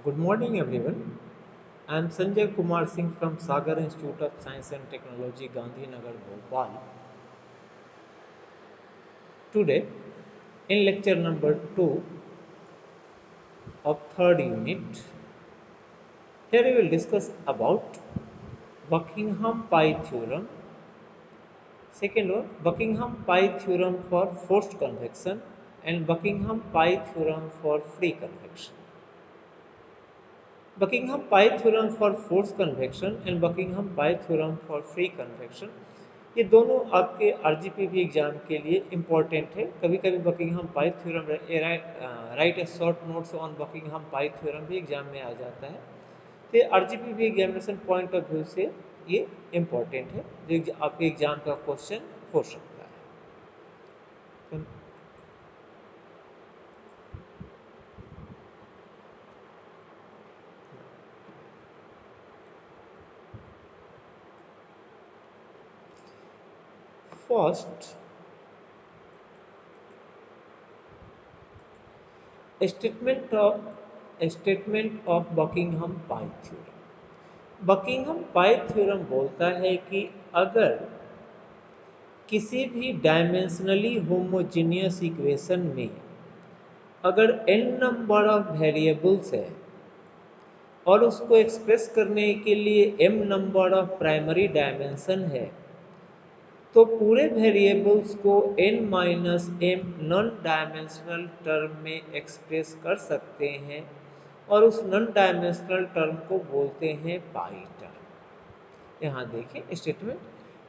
Good morning, everyone. I am Sanjay Kumar Singh from Sagar Institute of Science and Technology, Gandhinagar, Bhopal. Today, in lecture number 2 of third unit, here we will discuss about Buckingham Pi theorem. Second one, Buckingham Pi theorem for forced convection and Buckingham Pi theorem for free convection. Buckingham Pi theorem for force convection and Buckingham pi theorem for free convection, ये दोनों आपके RGPV exam के लिए important है। कभी कभी Buckingham pi theorem right A short notes on Buckingham pi theorem भी exam में आ जाता है। तो RGPV examination point of view से ये इम्पोर्टेंट है, जो आपके एग्जाम का क्वेश्चन हो सकता है। First, statement of Buckingham pi theorem. Buckingham pi theorem बोलता है कि अगर किसी भी डायमेंशनली होमोजीनियस इक्वेशन में अगर n नंबर ऑफ वेरिएबल्स है और उसको एक्सप्रेस करने के लिए m number of primary dimension है, तो पूरे वेरिएबल्स को n minus M non dimensional term में एक्सप्रेस कर सकते हैं और उस नॉन डायमेंशनल टर्म को बोलते हैं पाई टर्म। यहाँ देखिए statement,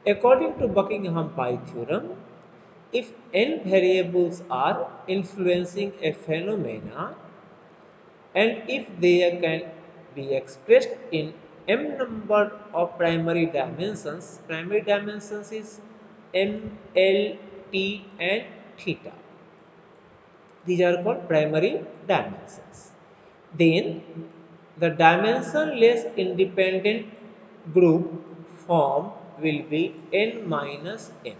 according to Buckingham pi theorem, if n variables are influencing a phenomena and if they can be expressed in m number of primary dimensions is m, l, t and theta. These are called primary dimensions. Then the dimensionless independent group form will be n minus m.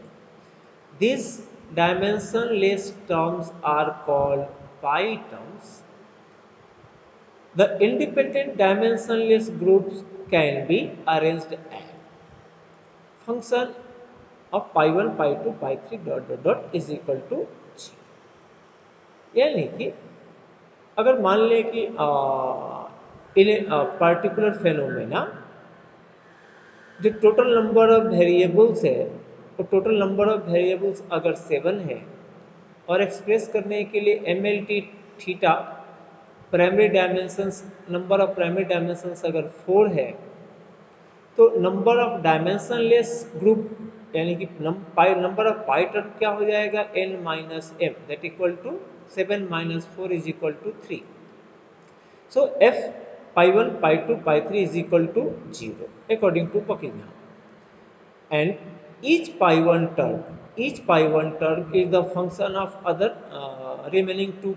These dimensionless terms are called pi terms. The independent dimensionless groups can be arranged as function of pi 1, pi 2, pi 3 dot is equal to g। यानी कि अगर मान लें कि इन particular phenomena जो total number of variables है, तो total number of variables अगर 7 है और एक्सप्रेस करने के लिए M L T theta primary dimensions, number of primary dimensions अगर 4 है, तो नंबर ऑफ डायमेंशनलेस ग्रुप यानी कि नंबर ऑफ पाई टर्म क्या हो जाएगा, n minus M, that equal to 7 minus 4 is equal to 3। So f pi 1, pi 2, pi 3 is equal to 0 according to Buckingham, and each pi 1 term is the function of other remaining two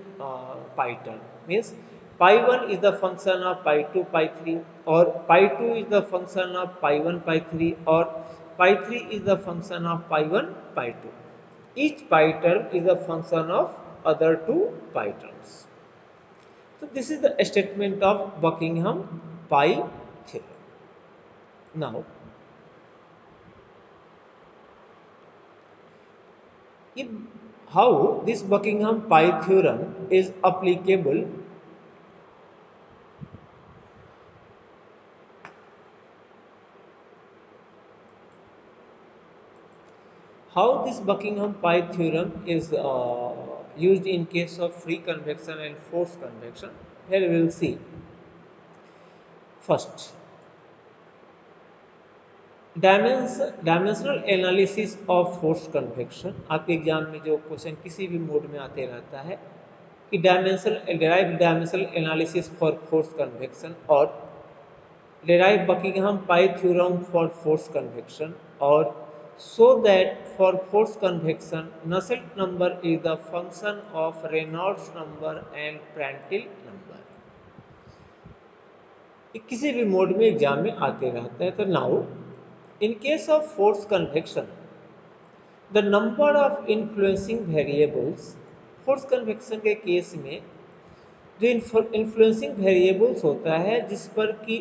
pi term, means pi 1 is the function of pi 2 pi 3, or pi 2 is the function of pi 1 pi 3, or pi 3 is the function of pi 1 pi 2. Each pi term is a function of other two pi terms. So this is the statement of Buckingham pi theorem. Now, if how this Buckingham pi theorem is applicable, how this Buckingham pi theorem is used in case of free convection and forced convection, here we will see. First, dimensional analysis of force convection. आपके exam में जो question किसी भी mode में आते रहता है कि dimensional analysis for force convection, और derive Buckingham pi theorem for force convection, or so that for force convection Nusselt number is the function of Reynolds number and Prandtl number। ये किसी भी मोड में एग्जाम में आते रहता है। तो now in case of force convection the number of influencing variables, force convection के केस में जो इन्फ्लुएंसिंग वेरिएबल्स होता है जिस पर कि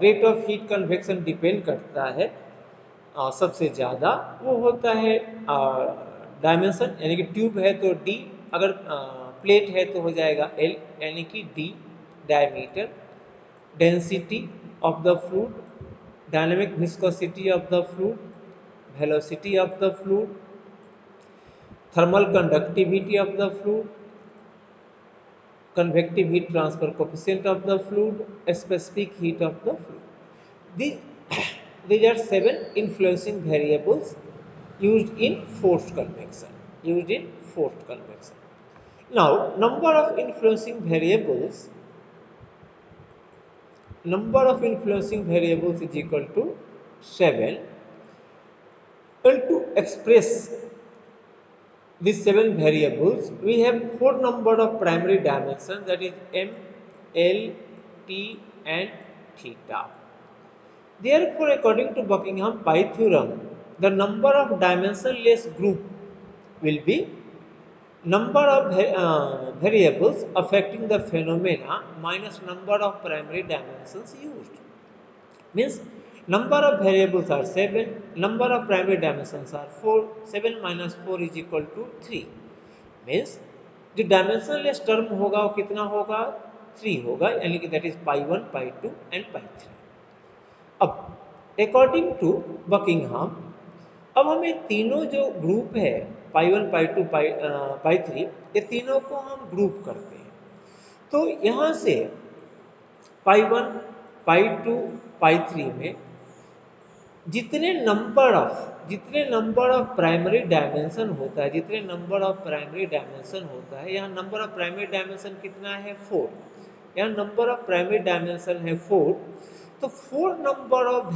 rate of heat convection depend करता है सबसे ज़्यादा, वो होता है डायमेंशन, यानी कि ट्यूब है तो डी, अगर प्लेट है तो हो जाएगा एल, यानी कि D diameter, density of the fluid, dynamic viscosity of the fluid, velocity of the fluid, thermal conductivity of the fluid, convective heat transfer coefficient of the fluid, specific heat of the fluid. These, these are seven influencing variables used in forced convection. Used in forced convection. Now, number of influencing variables is equal to 7. Well, to express these seven variables, we have four number of primary dimensions, that is m, l, t and theta. Therefore, according to Buckingham pi theorem, the number of dimensionless group will be number of variables affecting the phenomena minus number of primary dimensions used. Means number of variables are 7, number of primary dimensions are 4, 7 minus 4 is equal to 3. Means जो dimensionless term होगा वो कितना होगा, 3 होगा, यानी कि that is pi 1, pi 2 and pi 3. अब according to बकिंगहाम, अब हमें तीनों जो ग्रुप है पाई 1, पाई 2, पाई 3, ये तीनों को हम ग्रुप करते हैं. तो यहाँ से पाई 1, पाई 2, पाई 3 में जितने नंबर ऑफ प्राइमरी डायमेंशन होता है, यहाँ नंबर ऑफ प्राइमरी डायमेंशन कितना है, 4. यहाँ नंबर ऑफ प्राइमरी डायमेंशन है 4. तो 4 नंबर ऑफ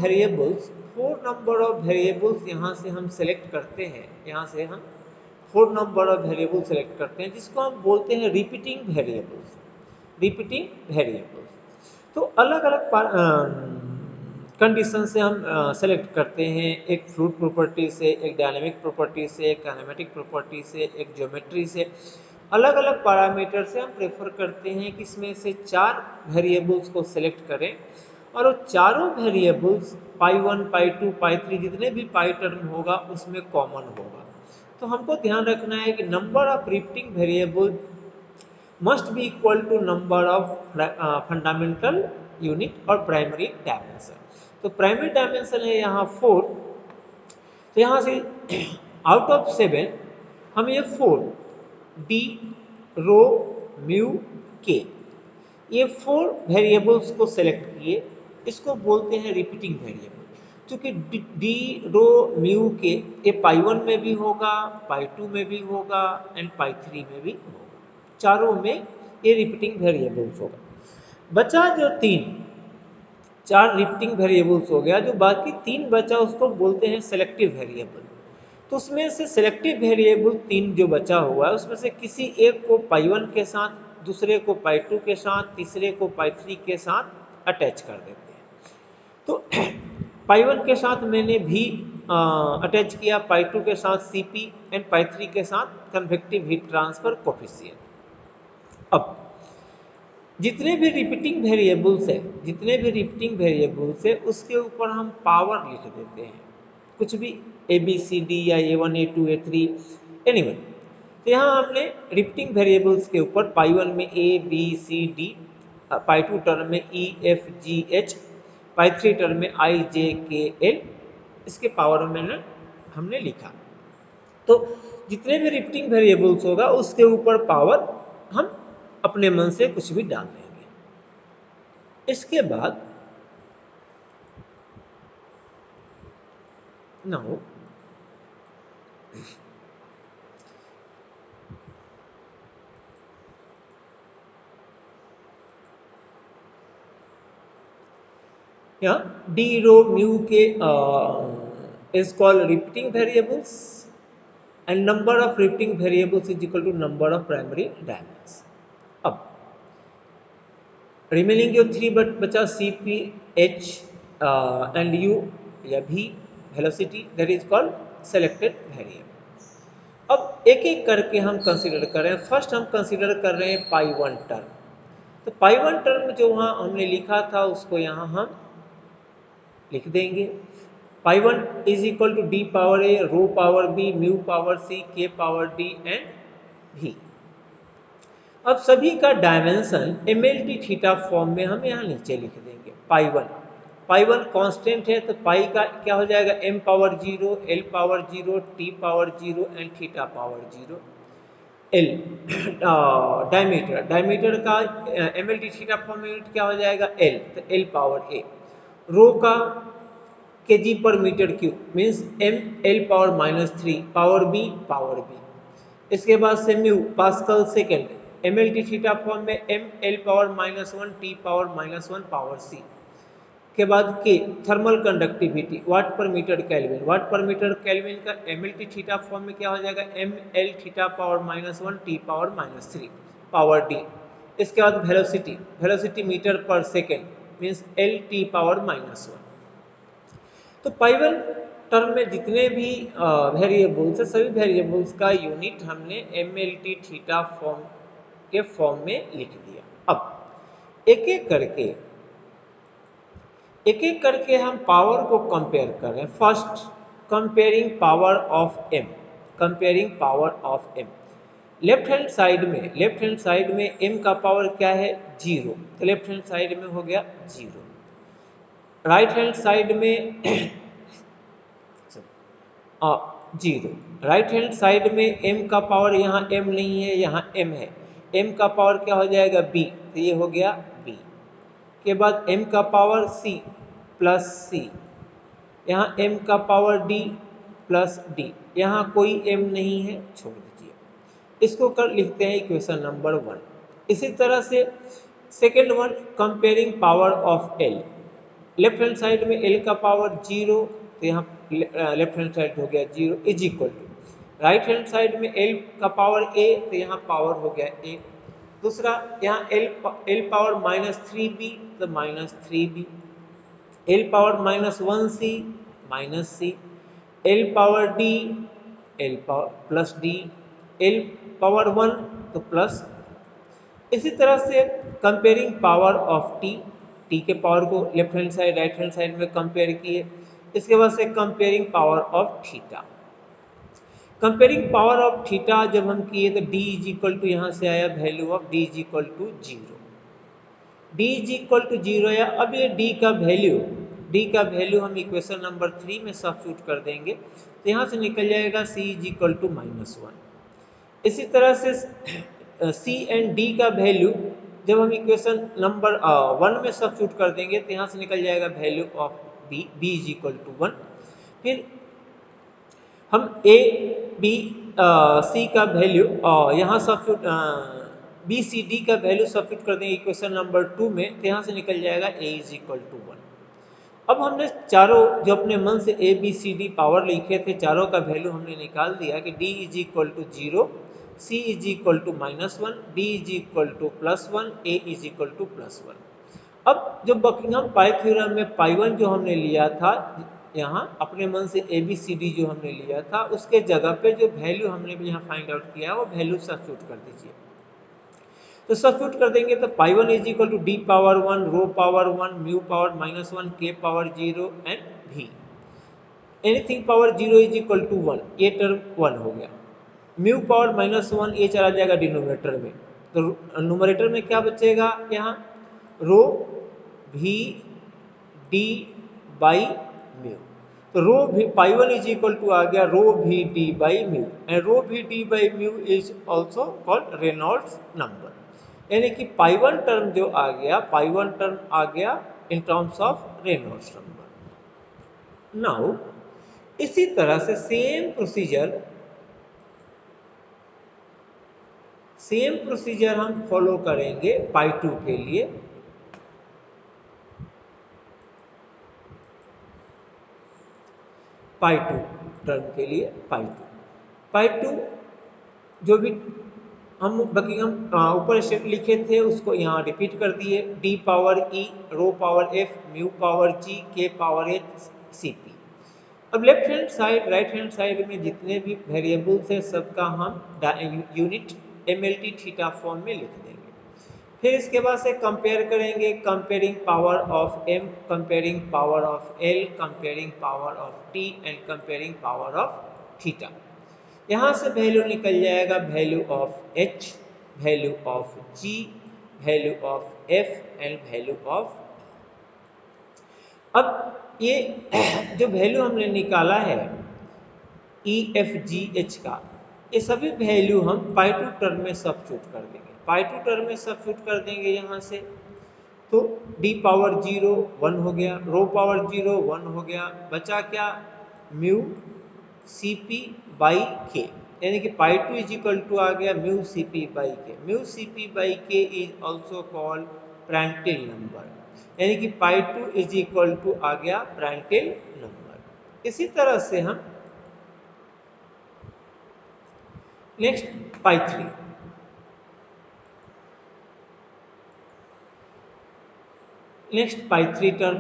वेरिएबल्स यहाँ से हम सेलेक्ट करते हैं, हम 4 नंबर ऑफ वेरिएबल सेलेक्ट करते हैं, जिसको हम बोलते हैं रिपीटिंग वेरिएबल्स. तो अलग अलग कंडीशन से हम सेलेक्ट करते हैं, एक फ्लूइड प्रॉपर्टी से, एक डायनामिक प्रॉपर्टी से, एक काइनेमेटिक प्रॉपर्टी से, एक ज्योमेट्री से, अलग अलग पैरामीटर से हम प्रेफर करते हैं कि इसमें से 4 वेरिएबल्स को सेलेक्ट करें और वो चारों वेरिएबल्स पाई 1, पाई 2, पाई 3 जितने भी पाई टर्म होगा उसमें कॉमन होगा. तो हमको ध्यान रखना है कि number of repeating variable must be equal to number of fundamental unit और प्राइमरी डायमेंशन. तो प्राइमरी डायमेंशन है यहाँ 4. तो यहाँ से आउट ऑफ 7 हम ये 4 डी, रो, म्यू, के, ये 4 वेरिएबल्स को सेलेक्ट किए, इसको बोलते हैं रिपीटिंग वेरिएबल. क्योंकि डी, रो, म्यू, के ये पाई 1 में भी होगा, पाई 2 में भी होगा एंड पाई 3 में भी होगा. चारों में ये रिपीटिंग वेरिएबल्स होगा. बचा जो 4 रिपीटिंग वेरिएबल्स हो गया, जो बाकी 3 बचा उसको बोलते हैं सेलेक्टिव वेरिएबल. तो उसमें से सेलेक्टिव वेरिएबल 3 जो बचा हुआ है उसमें से किसी एक को पाई 1 के साथ, दूसरे को पाई 2 के साथ, तीसरे को पाई 3 के साथ अटैच कर देते हैं. तो पाई 1 के साथ मैंने भी अटैच किया, पाई 2 के साथ सीपी एंड पाई 3 के साथ कन्वेक्टिव हीट ट्रांसफर कोफिशिएंट. अब जितने भी रिपीटिंग वेरिएबल्स है उसके ऊपर हम पावर लिख देते हैं, कुछ भी ए बी सी डी या A1, A2, A3 एनीवन. तो यहाँ हमने रिपीटिंग वेरिएबल्स के ऊपर पाई 1 में A B C D, pi 2 term में E F G H, pi 3 term में आई जे के एल, इसके पावर में हमने लिखा. तो जितने भी रिपीटिंग वेरिएबल्स होगा उसके ऊपर पावर हम अपने मन से कुछ भी डाल देंगे. इसके बाद नाउ डी, रो, म्यू के is called repeating variables and number of repeating variables is equal to number of primary dimensions. अब रिमेनिंग जो 3 बचा C P H and U या भी velocity, that is called selected variable. अब एक एक करके हम कंसीडर कर रहे हैं। फर्स्ट हम कंसीडर कर रहे हैं पाई वन टर्म। तो पाई वन टर्म जो वहाँ हमने लिखा था उसको यहाँ हम लिख देंगे। Pi one is equal to D power A rho power B mu power C K power D and भी। अब सभी का dimension M L T theta form में हम यहाँ नीचे लिख देंगे। पाई वन कांस्टेंट है तो पाई का क्या हो जाएगा, M power zero L power zero T power zero and theta power zero. L diameter का M L T theta form में यूनिट क्या हो जाएगा, एल, तो एल पावर ए। रो का KG per metre cube means M L power -3 power B. इसके बाद से mu pascal second, M L T theta form में M L power -1 T power -1 power C. के बाद के thermal conductivity watt per metre kelvin का M L T theta form में क्या हो जाएगा, M L theta power -1 T power -3 power D. इसके बाद velocity metre per second means L T power -1। तो पाइवल टर्म में जितने भी वेरिएबल्स है सभी वेरिएबल्स का यूनिट हमने M L T theta form के फॉर्म में लिख दिया। अब एक एक करके हम पावर को कंपेयर करें। First comparing power of M. Left hand side में एम का पावर क्या है, जीरो, तो लेफ्ट हैंड साइड में हो गया जीरो। राइट हैंड साइड में जीरो। राइट हैंड साइड में एम का पावर, यहाँ एम नहीं है यहाँ एम है, एम का पावर क्या हो जाएगा, बी, तो ये हो गया बी। के बाद m का पावर c प्लस सी, यहाँ m का पावर d प्लस d, यहाँ कोई m नहीं है, छोड़ दीजिए। इसको कर लिखते हैं इक्वेशन नंबर 1। इसी तरह से second one comparing power of l। Left hand side में l का पावर जीरो, तो यहाँ लेफ्ट हैंड साइड हो गया zero is equal to, right hand side में l का पावर a, तो यहाँ पावर हो गया a। दूसरा यहाँ l पावर -3b, तो -3b, l power -1c -c, l power d, l power plus d, l power 1 तो प्लस। इसी तरह से कंपेयरिंग पावर ऑफ t के पावर को left hand side right hand side में कंपेयर किए। इसके बाद से comparing power of theta. Comparing power of theta जब हम किए तो d इज इक्वल टू, यहाँ से आया value of d is equal to zero. d is equal to zero या अब ये d का वैल्यू हम इक्वेशन नंबर 3 में सब्स्टिट्यूट कर देंगे, तो यहाँ से निकल जाएगा c इज इक्वल टू -1। इसी तरह से c एंड d का वैल्यू जब हम इक्वेशन नंबर 1 में सब्स्टिट्यूट कर देंगे, तो यहाँ से निकल जाएगा value of b is equal to 1। फिर हम a b c का वैल्यू यहाँ सब्स्टिट्यूट बी सी डी का वैल्यू सब्स्टिट्यूट कर देंगे इक्वेशन नंबर 2 में, तो यहाँ से निकल जाएगा a इज इक्वल टू 1। अब हमने चारों जो अपने मन से a b c d power लिखे थे, चारों का वैल्यू हमने निकाल दिया कि d is equal to zero, c is equal to -1, d is equal to +1, a is equal to +1। अब जो बकिंघम पाई थ्योरम में पाई वन जो हमने लिया था, यहाँ अपने मन से ए बी सी डी जो हमने लिया था, उसके जगह पे जो वैल्यू हमने भी यहाँ फाइंड आउट किया वो वैल्यू सब्स्टिट्यूट कर दीजिए। तो सब्स्टिट्यूट कर देंगे तो pi one is equal to D power 1 rho power 1 mu power -1 K power 0 and भी। Anything power 0 is equal to 1, ये टर्म 1 हो गया। म्यू पावर -1 ये चला जाएगा डिनोमिनेटर में, तो न्यूमरेटर में क्या बचेगा, यहाँ रो भी डी बाई म्यू। तो रो भी पाई वन इज इक्वल टू आ गया रो भी डी बाई म्यू, एंड रो भी D by mu is also called Reynolds number. यानी कि पाई वन टर्म जो आ गया in terms of Reynolds number. Now इसी तरह से सेम प्रोसीजर हम फॉलो करेंगे पाई टू के लिए। पाई टू टर्म के लिए पाई टू जो भी हम बकिंघम ऊपर स्टेप लिखे थे उसको यहाँ रिपीट कर दिए। डी पावर ई रो पावर एफ म्यू पावर जी के पावर एच सी पी। अब left hand side right hand side में जितने भी वेरिएबल्स हैं सबका हम यूनिट एमएलटी थीटा फॉर्म में लिख देंगे। फिर इसके बाद से कंपेयर करेंगे, comparing power of M, comparing power of L, comparing power of T and comparing power of theta. यहाँ से वैल्यू निकल जाएगा value of H, value of G, value of F and value of. अब ये जो value हमने निकाला है ई एफ जी एच का, ये सभी वैल्यू हम पाई टू टर्म में सब्स्टिट्यूट कर देंगे। पाई टू टर्म में सब्स्टिट्यूट कर देंगे यहाँ से, तो डी पावर 0 1 हो गया, रो पावर 0 1 हो गया, बचा क्या mu C P by K, यानी कि pi two is equal to आ गया mu C P by K. Mu C P by K is also called Prandtl number, यानी कि pi two is equal to आ गया प्रांटल नंबर। इसी तरह से हम next pi three, next pi three term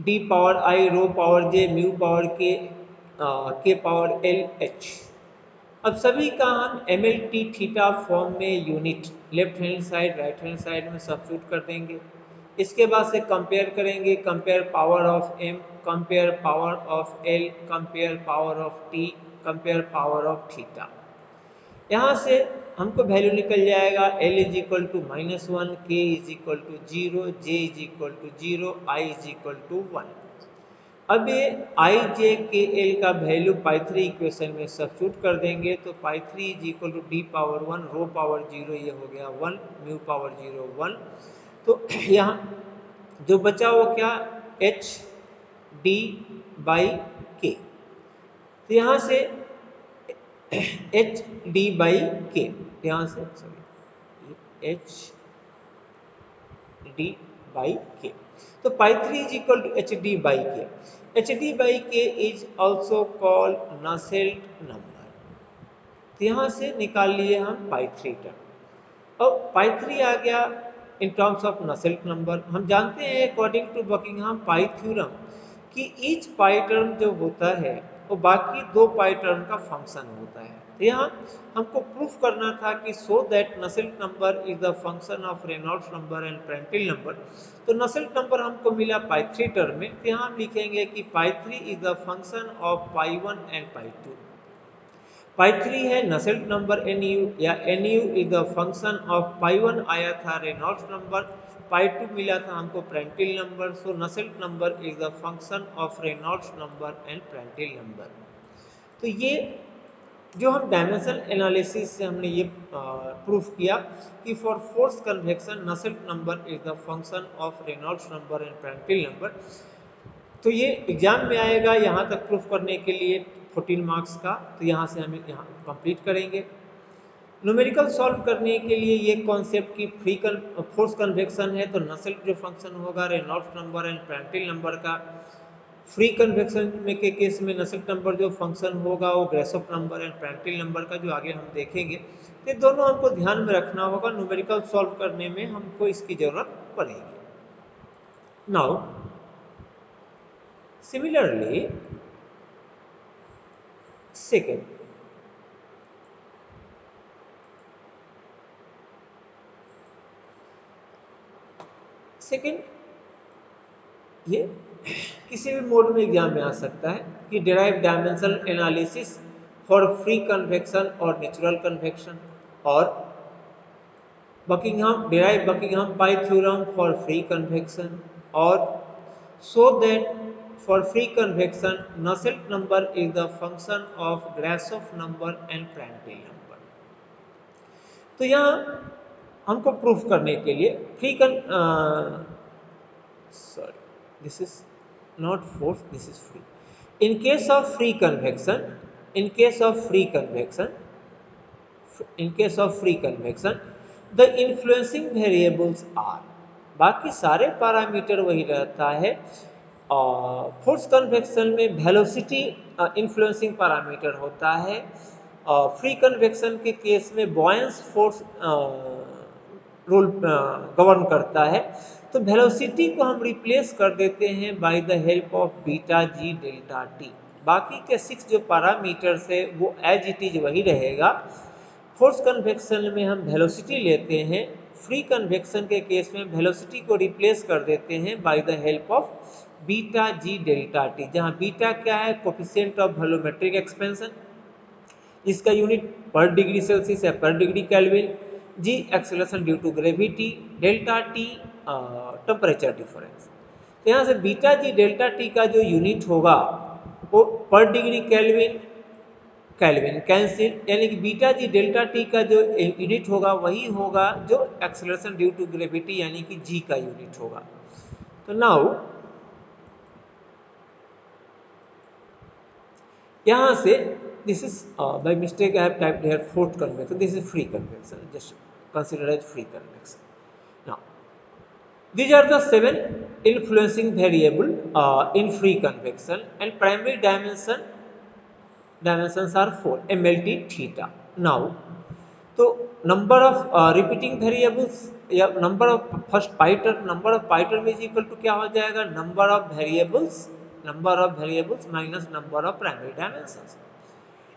D power I rho power J mu power K power L H. अब सभी का हम M L T theta form में unit left hand side right hand side में substitute कर देंगे। इसके बाद से कंपेयर करेंगे, compare power of M, compare power of L, compare power of T, compare power of theta. यहाँ से हमको वैल्यू निकल जाएगा L is equal to -1, K is equal to 0, J is equal to 0, I is equal to 1। अब ये I, J, K, L का value pi three equation में substitute कर देंगे, तो pi three is equal to D power 1, rho power 0 ये हो गया 1, म्यू पावर 0 1। तो यहाँ जो बचा वो क्या एच डी बाई के, तो यहाँ से एच डी बाई के, यहाँ से sorry H D by K, तो pi three is equal to H D by K. H D by K is also called Nusselt number, तो यहाँ से निकाल लिए हम पाई थ्री टर्म। अब पाई थ्री आ गया in terms of Nusselt number. हम जानते हैं according to Buckingham pi theorem कि ईच पाई टर्म जो होता है वो बाकी दो पाई टर्म का फंक्शन होता है। तो यहाँ हमको प्रूफ करना था कि so that Nusselt number is the function of Reynolds number and Prandtl number. तो नसेल्ट नंबर हमको मिला पाई थ्री टर्म में, तो यहाँ हम लिखेंगे कि pi three is the function of pi one and pi two. Pi three है नसेल्ट नंबर NU, या NU is the function of pi one आया था रेनॉल्ड्स नंबर, पाई टू मिला था हमको Prandtl number. So Nusselt number is the function of Reynolds number and Prandtl number. तो ये जो हम डायमेंशन एनालिसिस से हमने ये प्रूफ किया कि for force convection Nusselt number is the function of Reynolds number and Prandtl number. तो ये एग्जाम में आएगा, यहाँ तक प्रूफ करने के लिए 14 मार्क्स का, तो यहाँ से हम यहाँ कंप्लीट करेंगे। न्यूमेरिकल सॉल्व करने के लिए ये कॉन्सेप्ट की फोर्स कन्वेक्शन है, तो नसेल्ट जो फंक्शन होगा Reynolds number and Prandtl number का। फ्री कन्वेक्शन में के केस में नसेल्ट नंबर जो फंक्शन होगा वो ग्रेसोफ नंबर एंड प्रांटल नंबर का, जो आगे हम देखेंगे। ये दोनों हमको ध्यान में रखना होगा, न्यूमेरिकल सॉल्व करने में हमको इसकी जरूरत पड़ेगी। नाउ सिमिलरली सेकेंड, ये किसी भी मोड में एग्जाम में आ सकता है कि derive dimensional analysis for free convection और नेचुरल कन्वेक्शन, और derive Buckingham pi theorem for free convection, और so that for free convection Nusselt number is the function of Grashof number and Prandtl number. तो यहाँ हमको proof करने के लिए this is not force, this is free. In case of free convection, the influencing variables are, बाकी सारे parameter वही रहता है। फोर्स कन्वेक्शन में वेलोसिटी इन्फ्लुएंसिंग पैरामीटर होता है, फ्री कन्वेक्शन के केस में बॉयंस फोर्स रोल गवर्न करता है। तो वेलोसिटी को हम रिप्लेस कर देते हैं by the help of beta G delta T. बाकी के 6 जो पैरामीटर्स है वो एज इट इज वही रहेगा। फोर्स कन्वेक्शन में हम वेलोसिटी लेते हैं, फ्री कन्वेक्शन के केस में वेलोसिटी को रिप्लेस कर देते हैं by the help of beta G delta T, जहां बीटा क्या है, कोफिशिएंट ऑफ वॉल्यूमेट्रिक एक्सपेंशन, इसका यूनिट पर डिग्री सेल्सियस या per degree Kelvin, G acceleration due to gravity, delta T temperature difference. तो यहाँ से बीटा जी डेल्टा टी का जो यूनिट होगा वो पर डिग्री केल्विन केल्विन कैंसिल, यानी कि बीटा जी डेल्टा टी का जो यूनिट होगा वही होगा जो एक्सेलरेशन ड्यू टू ग्रेविटी यानी कि जी का यूनिट होगा। तो नाउ यहाँ से this is by mistake I have typed here fourth convection, this is free convection, just consider as free convection. Now these are the 7 influencing variable in free convection, and primary dimensions are 4 mlt theta. Now तो number of repeating variables या number of first pi number of pi term is equal to क्या हो जाएगा, number of variables minus number of primary dimensions.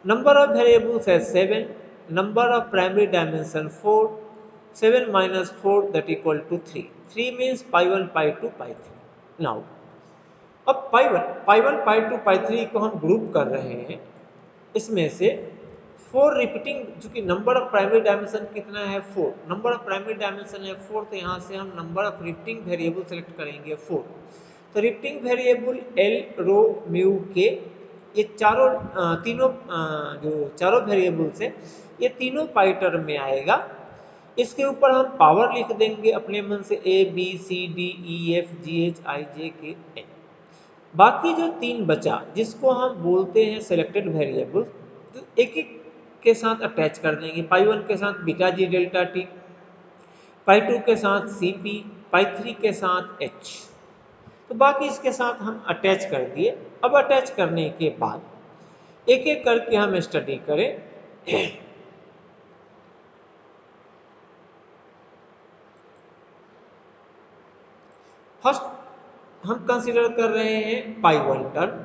Number of variables है 7, number of primary dimension 4, 7 minus 4 that equal to 3, 3 means pi 1 pi 2 pi 3। Now अब पाई 1 पाई 2 पाई 3 को हम group कर रहे हैं, इसमें से 4 रिपीटिंग, चूंकि नंबर ऑफ प्राइमरी डायमेंशन कितना है 4, नंबर ऑफ प्राइमरी डायमेंशन है 4, तो यहाँ से हम number of repeating variable select करेंगे 4। तो रिपीटिंग वेरिएबल एल रो म्यू के, ये चारों तीनों जो चारों वेरिएबल्स है ये तीनों पाई टर्म में आएगा। इसके ऊपर हम पावर लिख देंगे अपने मन से A B C D E F G H I J K N. बाकी जो 3 बचा जिसको हम बोलते हैं सिलेक्टेड वेरिएबल, तो एक एक के साथ अटैच कर देंगे। पाई 1 के साथ बीटा जी डेल्टा टी, पाई 2 के साथ सी पी, पाई 3 के साथ एच। तो बाकी इसके साथ हम अटैच कर दिए। अब अटैच करने के बाद एक एक करके हम स्टडी करें। फर्स्ट हम कंसीडर कर रहे हैं pi 1 term,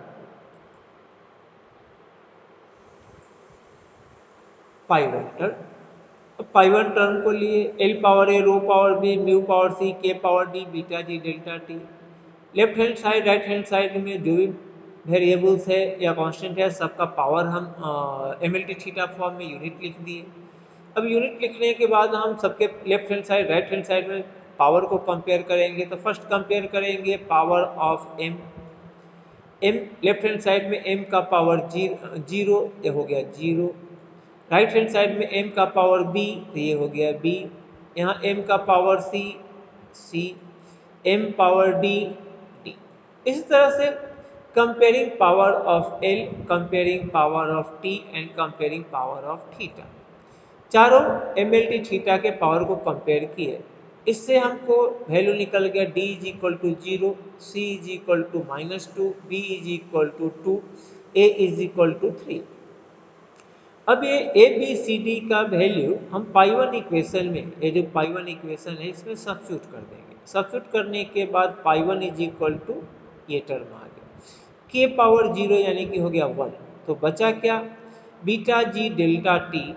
pi 1 term. Pi 1 term को लिए L power A rho power B mu power C K power D beta G delta T. Left hand side right hand side में जो भी वेरिएबल्स है या कांस्टेंट है सबका पावर हम M L T theta form में यूनिट लिख दिए। अब यूनिट लिखने के बाद हम सबके left hand side right hand side में पावर को कंपेयर करेंगे। तो फर्स्ट कंपेयर करेंगे power of M, M left hand side में एम का पावर जीरो, ये हो गया जीरो। राइट हैंड साइड में m का पावर b, तो ये हो गया b। यहाँ m का power c, c, m power d, d। इस तरह से कंपेयरिंग पावर ऑफ l, कंपेयरिंग पावर ऑफ t and comparing power of theta, चारों एम एल टी थीटा के पावर को कंपेयर किए। इससे हमको वैल्यू निकल गया d is equal to 0, c is equal to -2, b is equal to 2, a is equal to 3। अब ये ए बी सी डी का वैल्यू हम पाई 1 इक्वेशन में, ये जो पाई 1 इक्वेशन है इसमें सब्स्टिट्यूट कर देंगे। सब्स्टिट्यूट करने के बाद पाई 1 इज इक्वल टू ये टर्म आ गया के पावर 0 यानी कि हो गया 1। तो बचा क्या, beta G delta T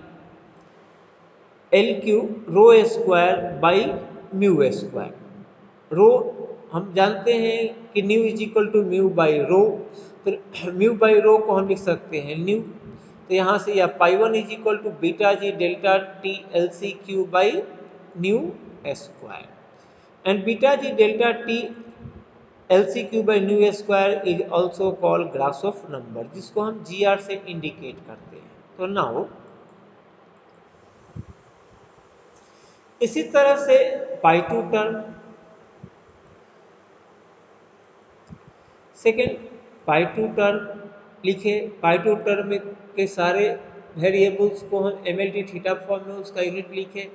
L Q rho square by mu square. Rho हम जानते हैं कि nu is equal to mu by rho, तो म्यू बाई रो को हम लिख सकते हैं न्यू। तो यहाँ से या pi 1 is equal to beta G delta T L C Q by nu square, and beta G delta T L C Q by nu square is also called Grashof number, जिसको हम जी are से indicate करते हैं। तो now इसी तरह से pi 2 term, second pi 2 term लिखे। पाई 2 टर्म के सारे वेरिएबल्स को हम M L T theta form में उसका यूनिट लिखे।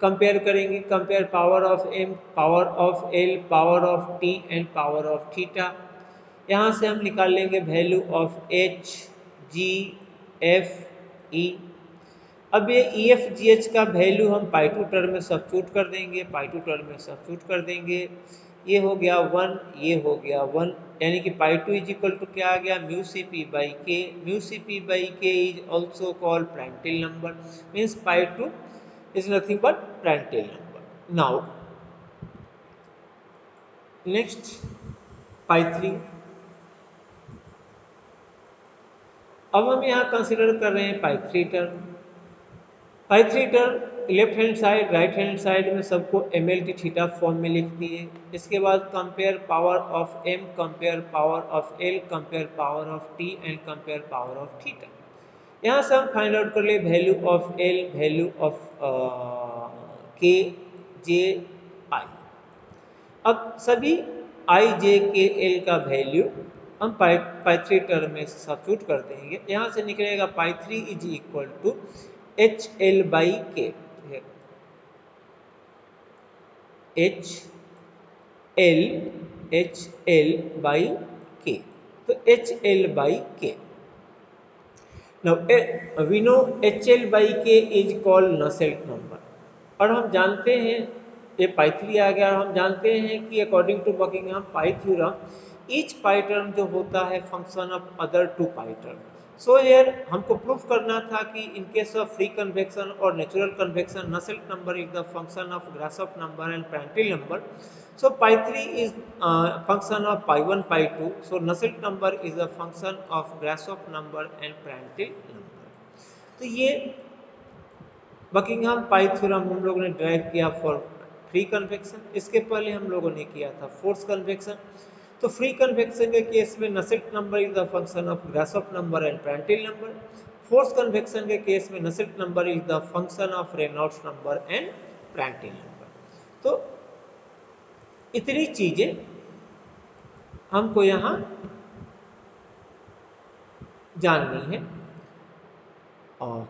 कंपेयर करेंगे, compare power of M, power of L, power of T and power of theta. यहाँ से हम निकाल लेंगे value of H G F E. अब ये ई एफ जी एच का वैल्यू हम पाई टू टर्म में सब्स्टिट्यूट कर देंगे, पाई टू टर्म में सब्स्टिट्यूट कर देंगे। ये हो गया 1, ये हो गया 1, यानी कि pi two is equal to क्या आ गया, mu C P by K. Mu C P by K is also called Prandtl number, means pi two is nothing but Prandtl number. Now next pi three. अब हम यहाँ consider कर रहे हैं pi three term. Pi three term left hand side right hand side में सबको M L T theta form में लिख दिए। इसके बाद compare power of M, compare power of L, compare power of T and compare power of theta. यहाँ से हम फाइंड आउट कर लिए value of L, value of K, J, आई। अब सभी आई जे के एल का वैल्यू हम पाई थ्री टर्म में सब्स्टिट्यूट कर देंगे। यहाँ से निकलेगा pi three is equal to H L by K. H L by K, तो H L by K. Now we know H L by K is called Nusselt number, और हम जानते हैं ये पाई थ्री आ गया, और हम जानते हैं कि according to Buckingham pi theorem each pi term जो होता है function of other two pi term. So here हमको प्रूफ करना था कि in case of free convection और natural convection Nusselt number is the function of Grashof number and Prandtl number. So pi 3 is function of pi 1, pi 2. So Nusselt number is a function of Grashof number and Prandtl number. तो ये Buckingham pi theorem हम लोगों ने drive किया for free convection. इसके पहले हम लोगों ने किया था फोर्स कन्वेक्शन। तो फ्री कन्वेक्शन के केस में Nusselt number is the function of Grashof number and Prandtl number. Force convection के केस में Nusselt number is the function of Reynolds number and Prandtl number. तो इतनी चीजें हमको यहाँ जाननी है। और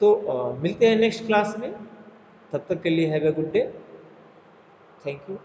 तो मिलते हैं नेक्स्ट क्लास में, तब तक के लिए have a good day, thank you.